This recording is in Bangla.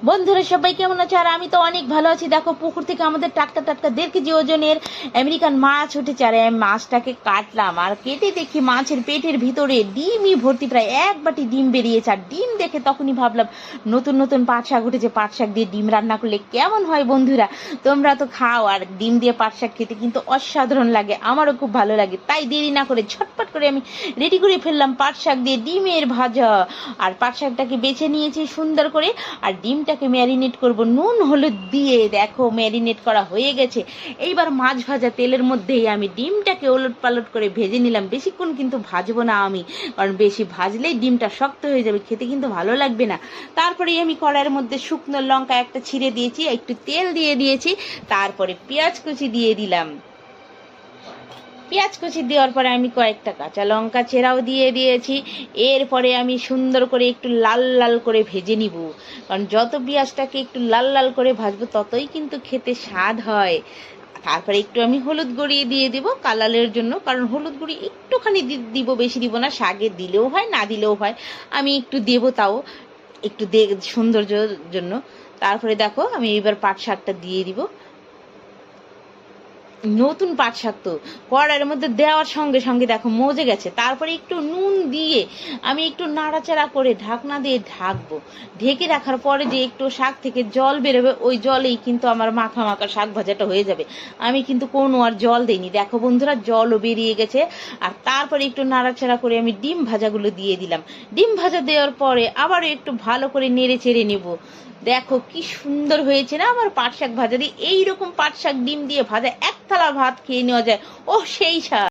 বন্ধুরা সবাই কেমন আছে? আর আমি তো অনেক ভালো আছি। দেখো পুকুর থেকে আমাদের টাটকা টাটকা 1.5 কেজি ওজনের আমেরিকান মাছ উঠেছে। আর আমি মাছটাকে কাটলাম, আর কেটে দেখি মাছের পেটের ভিতরে ডিমই ভর্তি, প্রায় 1 বাটি ডিম বেরিয়েছে। আর ডিম দেখে তখনই ভাবলাম নতুন নতুন পাট শাক উঠেছে, পাট শাক দিয়ে ডিম রান্না করলে কেমন হয়। বন্ধুরা তোমরা তো খাও, আর ডিম দিয়ে পাট শাক খেতে কিন্তু অসাধারণ লাগে, আমারও খুব ভালো লাগে। তাই দেরি না করে ঝটপট করে আমি রেডি করে ফেললাম পাট শাক দিয়ে ডিমের ভাজা। আর পাট শাকটাকে বেছে নিয়েছি সুন্দর করে, আর ডিমটাকে ম্যারিনেট করব নুন হলুদ দিয়ে। দেখো ম্যারিনেট করা হয়ে গেছে। এইবার মাছ ভাজা তেলের মধ্যেই আমি ডিমটাকে ওলট পালট করে ভেজে নিলাম। বেশিক্ষণ কিন্তু ভাজবো না আমি, কারণ বেশি ভাজলেই ডিমটা শক্ত হয়ে যাবে, খেতে কিন্তু ভালো লাগবে না। তারপরেই আমি কড়াইয়ের মধ্যে শুকনো লঙ্কা একটা ছিঁড়ে দিয়েছি, একটু তেল দিয়ে দিয়েছি, তারপরে পেঁয়াজ কুচি দিয়ে দিলাম। পেঁয়াজ কুচি দেওয়ার পরে আমি কয়েকটা কাঁচা লঙ্কা চেরাও দিয়ে দিয়েছি। এরপরে আমি সুন্দর করে একটু লাল লাল করে ভেজে নিব, কারণ যত পেঁয়াজটাকে একটু লাল লাল করে ভাজবো ততই কিন্তু খেতে স্বাদ হয়। তারপরে একটু আমি হলুদ গুঁড়ি দিয়ে দিব কালারের জন্য, কারণ হলুদ গুঁড়ি একটুখানি দিব, বেশি দিব না। শাকে দিলেও হয়, না দিলেও হয়, আমি একটু দেবো, তাও একটু সৌন্দর্যের জন্য। তারপরে দেখো আমি এবার পাট শাকটা দিয়ে দিব। নতুন পাট শাক তো কড়াইয়ের মধ্যে দেওয়ার সঙ্গে সঙ্গে দেখো মজে গেছে। তারপরে একটু নুন দিয়ে আমি একটু নাড়াচাড়া করে ঢাকনা দিয়ে ঢাকবো। ঢেকে রাখার পরে যে একটু শাক থেকে জল বেরোবে, ওই জলেই কিন্তু আমার মাখা মাখা শাক ভাজাটা হয়ে যাবে। আমি কিন্তু কোনো আর জল দিইনি। দেখো বন্ধুরা জলও বেরিয়ে গেছে। আর তারপরে একটু নাড়াচাড়া করে আমি ডিম ভাজাগুলো দিয়ে দিলাম। ডিম ভাজা দেওয়ার পরে আবারও একটু ভালো করে নেড়ে চেড়ে নেব। দেখো কি সুন্দর হয়েছে না আমার পাট শাক ভাজা দিয়ে। এইরকম পাট শাক ডিম দিয়ে ভাজা এক থালা ভাত খেয়ে নেওয়া যায়। ও সেই স্বাদ।